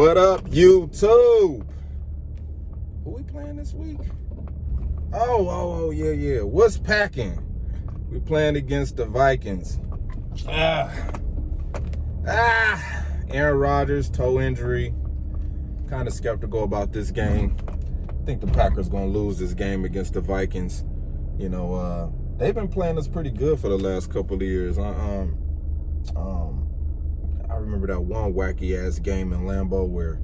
What up, YouTube? Who we playing this week? Oh, yeah. What's packing? We playing against the Vikings. Aaron Rodgers, toe injury. Kind of skeptical about this game. I think the Packers gonna lose this game against the Vikings. You know, they've been playing us pretty good for the last couple of years. I remember that one wacky-ass game in Lambeau where...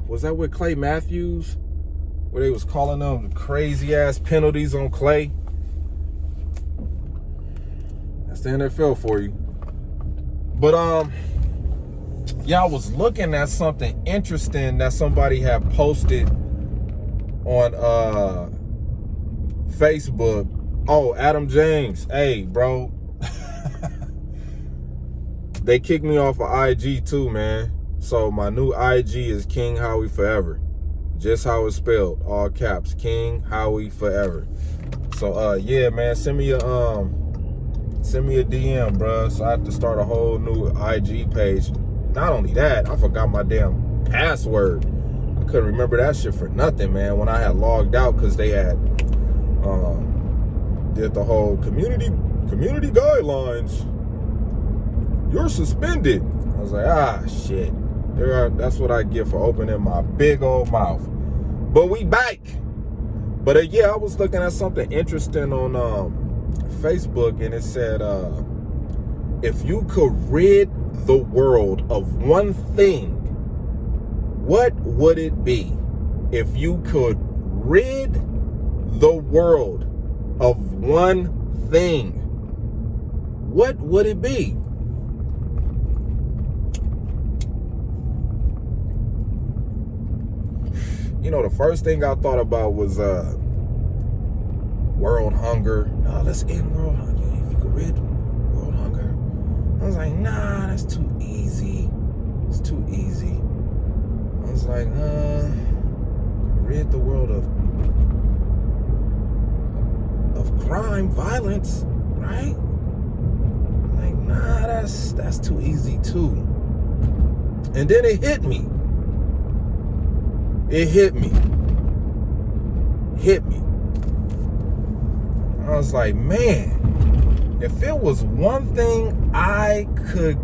Was that with Clay Matthews? Where they was calling them crazy-ass penalties on Clay? That's the NFL for you. But, yeah, I was looking at something interesting that somebody had posted on Facebook. Oh, Adam James. Hey, bro. They kicked me off of IG too, man. So my new IG is King Howie Forever. Just how it's spelled. All caps. King Howie Forever. So yeah, man, send me a DM, bro. So I have to start a whole new IG page. Not only that, I forgot my damn password. I couldn't remember that shit for nothing, man, when I had logged out because they had did the whole community guidelines. You're suspended. I was like, shit. That's what I get for opening my big old mouth. But we back. But yeah, I was looking at something interesting on Facebook, and it said, if you could rid the world of one thing, what would it be? If you could rid the world of one thing, what would it be? You know, the first thing I thought about was world hunger. No, let's end world hunger. If you could rid world hunger. I was like, nah, that's too easy. It's too easy. I was like, rid the world of crime, violence, right? Like, nah, that's too easy too. And then it hit me. It hit me. I was like, man, if it was one thing I could,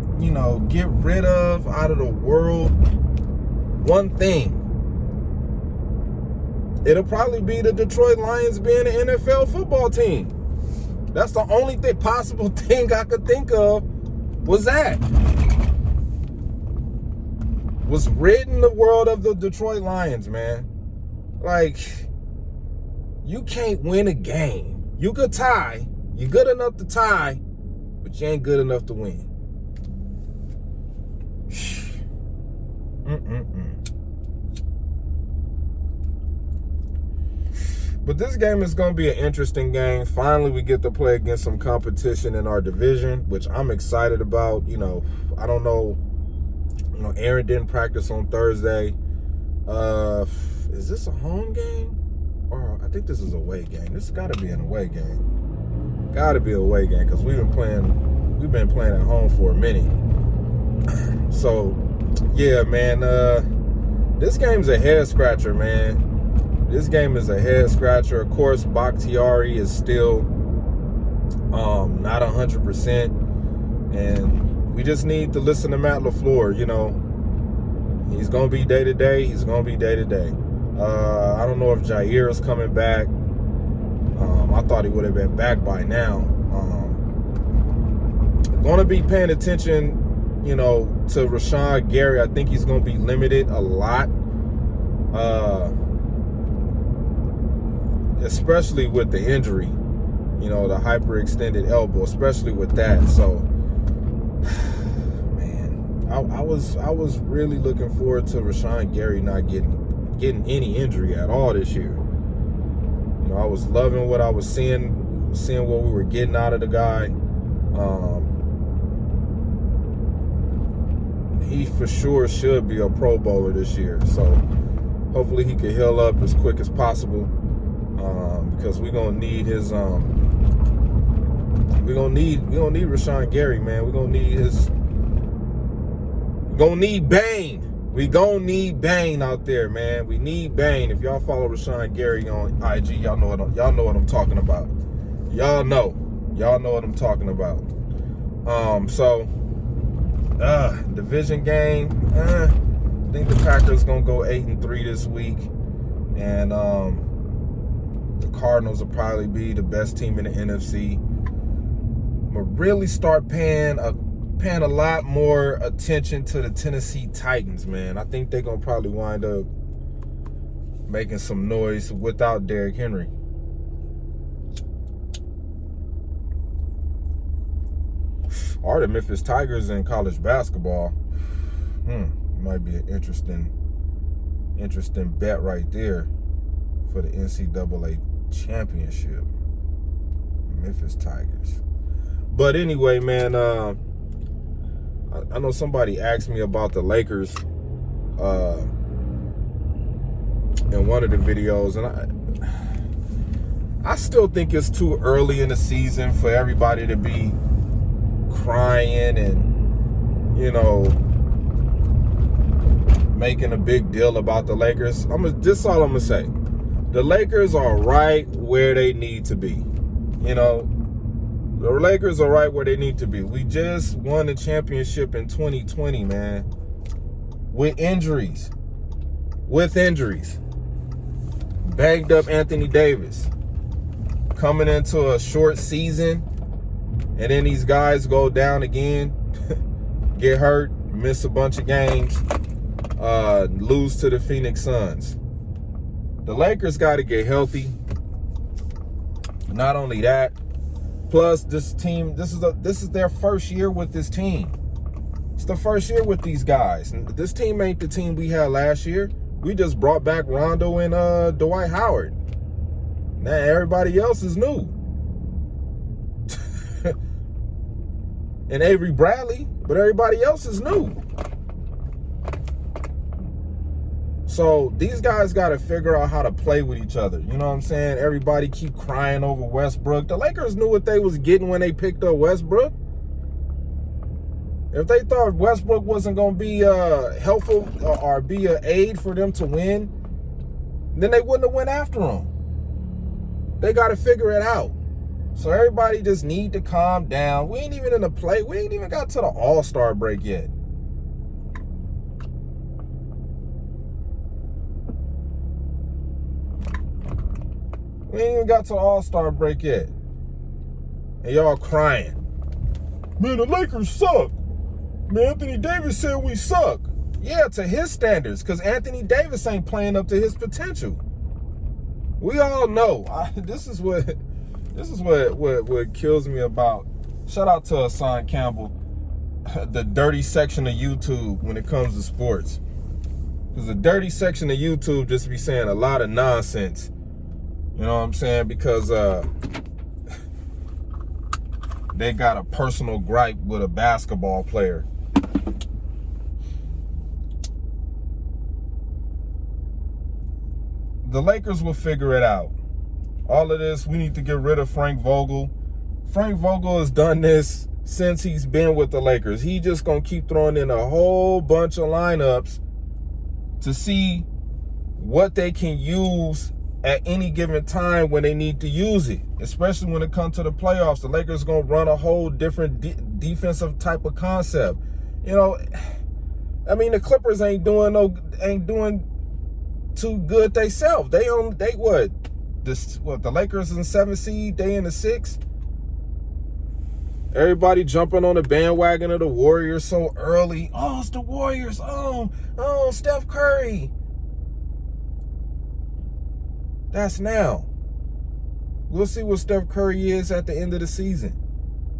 get rid of out of the world, one thing, it'll probably be the Detroit Lions being an NFL football team. That's the only possible thing I could think of was that. Was ridding the world of the Detroit Lions, man. Like, you can't win a game. You could tie. You're good enough to tie, but you ain't good enough to win. But this game is going to be an interesting game. Finally, we get to play against some competition in our division, which I'm excited about. I don't know. Aaron didn't practice on Thursday. Is this a home game? Or I think this is a away game. This has got to be an away game. Got to be an away game because we've been playing at home for a minute. So, yeah, man. This game's a head scratcher, man. This game is a head scratcher. Of course, Bakhtiari is still not 100%, and we just need to listen to Matt LaFleur. He's going to be day-to-day. I don't know if Jair is coming back. I thought he would have been back by now. Going to be paying attention, to Rashawn Gary. I think he's going to be limited a lot. Especially with the injury. The hyperextended elbow, especially with that. So, man, I was really looking forward to Rashawn Gary not getting any injury at all this year. I was loving what I was seeing what we were getting out of the guy. He for sure should be a Pro Bowler this year. So hopefully he can heal up as quick as possible. Because we're gonna need his we're gonna need Rashawn Gary, man. We're gonna need Gonna need Bane. We gonna need Bane out there, man. We need Bane. If y'all follow Rashawn Gary on IG, y'all know what I'm talking about. Y'all know what I'm talking about. Division game. I think the Packers gonna go 8-3 this week, and the Cardinals will probably be the best team in the NFC. I'm gonna really start paying a lot more attention to the Tennessee Titans, man. I think they're gonna probably wind up making some noise without Derrick Henry. Or the Memphis Tigers in college basketball. Might be an interesting bet right there for the NCAA championship. Memphis Tigers. But anyway, man, I know somebody asked me about the Lakers in one of the videos, and I still think it's too early in the season for everybody to be crying and, you know, making a big deal about the Lakers. This is all I'm gonna say. The Lakers are right where they need to be. You know, the Lakers are right where they need to be. We just won the championship in 2020, man. With injuries. Banged up Anthony Davis. Coming into a short season. And then these guys go down again, get hurt, miss a bunch of games, lose to the Phoenix Suns. The Lakers got to get healthy. Not only that, plus this team, this is their first year with this team. It's the first year with these guys. And this team ain't the team we had last year. We just brought back Rondo and Dwight Howard. Now everybody else is new. And Avery Bradley, but everybody else is new. So these guys got to figure out how to play with each other. You know what I'm saying? Everybody keep crying over Westbrook. The Lakers knew what they was getting when they picked up Westbrook. If they thought Westbrook wasn't going to be helpful or be an aid for them to win, then they wouldn't have went after him. They got to figure it out. So everybody just need to calm down. We ain't even in the play. We ain't even got to the All-Star break yet. We ain't even got to the All-Star break yet. And y'all crying. Man, the Lakers suck. Man, Anthony Davis said we suck. Yeah, to his standards, because Anthony Davis ain't playing up to his potential. We all know. This is what kills me about. Shout out to Hassan Campbell, the dirty section of YouTube when it comes to sports. Because the dirty section of YouTube just be saying a lot of nonsense. You know what I'm saying? Because they got a personal gripe with a basketball player. The Lakers will figure it out. All of this, we need to get rid of Frank Vogel. Frank Vogel has done this since he's been with the Lakers. He just going to keep throwing in a whole bunch of lineups to see what they can use at any given time when they need to use it, especially when it comes to the playoffs. The Lakers are going to run a whole different defensive type of concept. You know, I mean, the Clippers ain't doing too good themselves. The Lakers in 7th seed, they in the 6th. Everybody jumping on the bandwagon of the Warriors so early. Oh, it's the Warriors. Oh, Steph Curry. That's now. We'll see what Steph Curry is at the end of the season.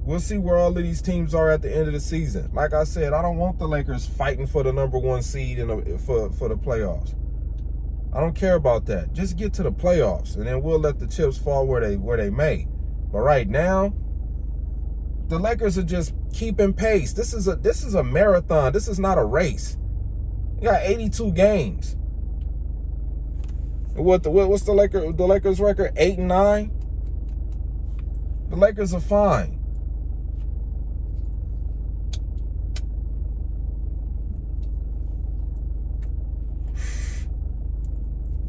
We'll see where all of these teams are at the end of the season. Like I said, I don't want the Lakers fighting for the number 1 seed for the playoffs. I don't care about that. Just get to the playoffs, and then we'll let the chips fall where they may. But right now, the Lakers are just keeping pace. This is a marathon. This is not a race. You got 82 games. What's the Lakers record? 8-9. The Lakers are fine.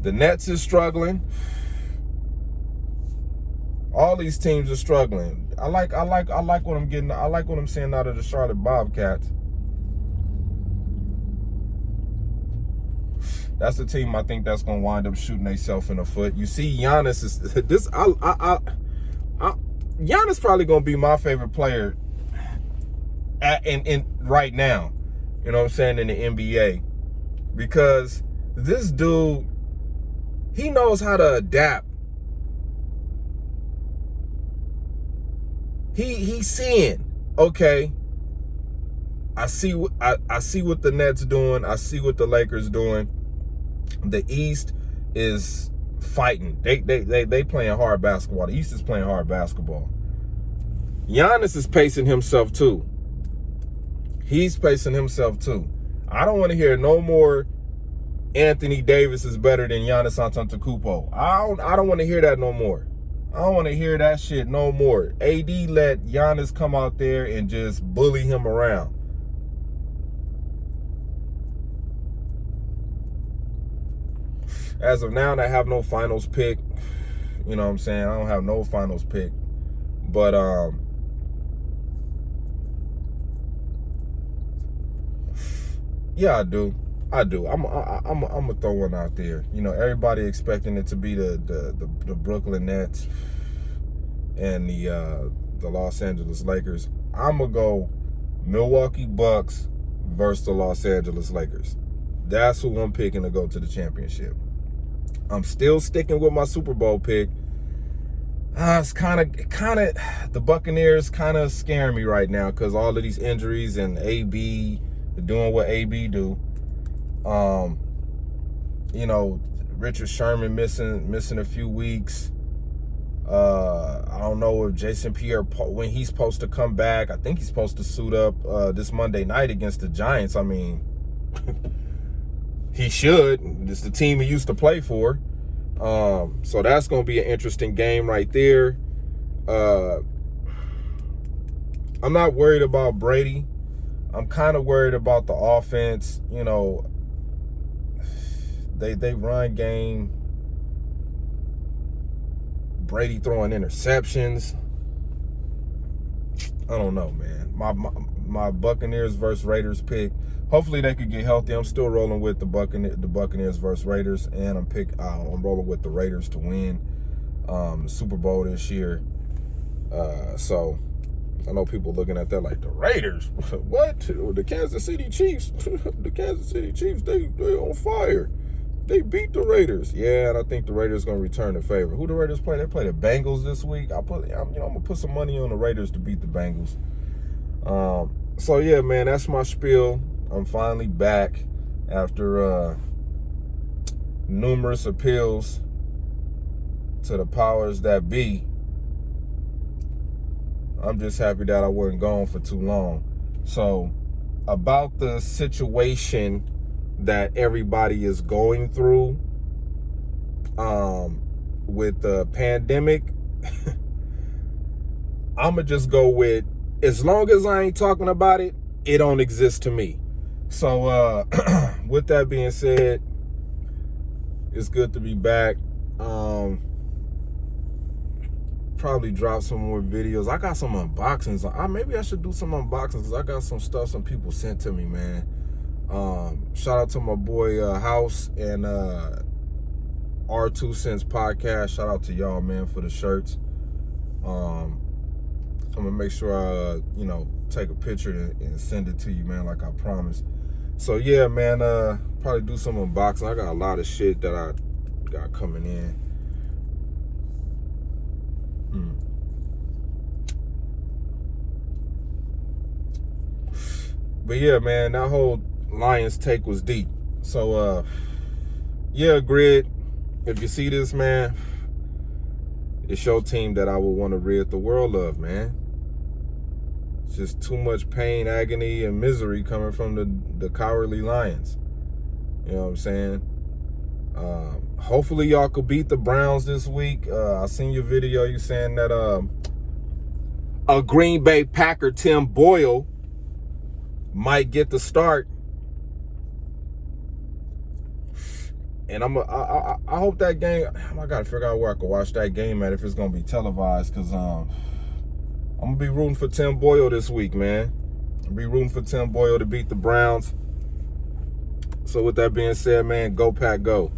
The Nets is struggling. All these teams are struggling. I like what I'm getting. I like what I'm seeing out of the Charlotte Bobcats. That's the team I think that's gonna wind up shooting themselves in the foot. You see, Giannis is this. Giannis probably gonna be my favorite player in right now. You know what I'm saying, in the NBA, because this dude, he knows how to adapt. He's seeing, okay, I see what the Nets doing. I see what the Lakers doing. The East is fighting. They playing hard basketball. The East is playing hard basketball. Giannis is pacing himself too. He's pacing himself too. I don't want to hear no more Anthony Davis is better than Giannis Antetokounmpo. I don't want to hear that no more. I don't want to hear that shit no more. AD let Giannis come out there and just bully him around. As of now, I have no finals pick. You know what I'm saying? I don't have no finals pick. But yeah, I do. I'm gonna throw one out there. You know, everybody expecting it to be the Brooklyn Nets and the Los Angeles Lakers. I'm gonna go Milwaukee Bucks versus the Los Angeles Lakers. That's who I'm picking to go to the championship. I'm still sticking with my Super Bowl pick. It's kind of the Buccaneers kind of scaring me right now because all of these injuries and AB doing what AB do. You know, Richard Sherman missing a few weeks. I don't know if Jason Pierre, when he's supposed to come back. I think he's supposed to suit up this Monday night against the Giants. I mean, he should. It's the team he used to play for. So that's going to be an interesting game right there. I'm not worried about Brady. I'm kind of worried about the offense. You know, they run game. Brady throwing interceptions. I don't know, man. My Buccaneers versus Raiders pick. Hopefully they could get healthy. I'm still rolling with the Buccaneers versus Raiders, and I'm rolling with the Raiders to win the Super Bowl this year. So I know people looking at that like, the Raiders, what? The Kansas City Chiefs, the Kansas City Chiefs, they on fire. They beat the Raiders. Yeah, and I think the Raiders going to return the favor. Who the Raiders play? They play the Bengals this week. I'm going to put some money on the Raiders to beat the Bengals. So yeah, man, that's my spiel. I'm finally back after numerous appeals to the powers that be. I'm just happy that I wasn't gone for too long. So, about the situation that everybody is going through with the pandemic, I'ma just go with, as long as I ain't talking about it, it don't exist to me. So with that being said, it's good to be back. Probably drop some more videos. I got some unboxings. Maybe I should do some unboxings because I got some stuff some people sent to me, man. Shout out to my boy House and R2 Cents Podcast. Shout out to y'all, man, for the shirts. I'm gonna make sure I take a picture and send it to you, man, like I promised. So yeah, man, probably do some unboxing. I got a lot of shit that I got coming in. But yeah, man, that whole Lions take was deep. So yeah, Grid, if you see this, man, it's your team that I would want to rid the world of, man. It's just too much pain, agony, and misery coming from the cowardly Lions. You know what I'm saying? Hopefully y'all could beat the Browns this week. I seen your video. You saying that a Green Bay Packer, Tim Boyle, might get the start. And I hope that game, I got to figure out where I can watch that game at if it's going to be televised, because I'm going to be rooting for Tim Boyle this week, man. I'll be rooting for Tim Boyle to beat the Browns. So with that being said, man, go Pack, go.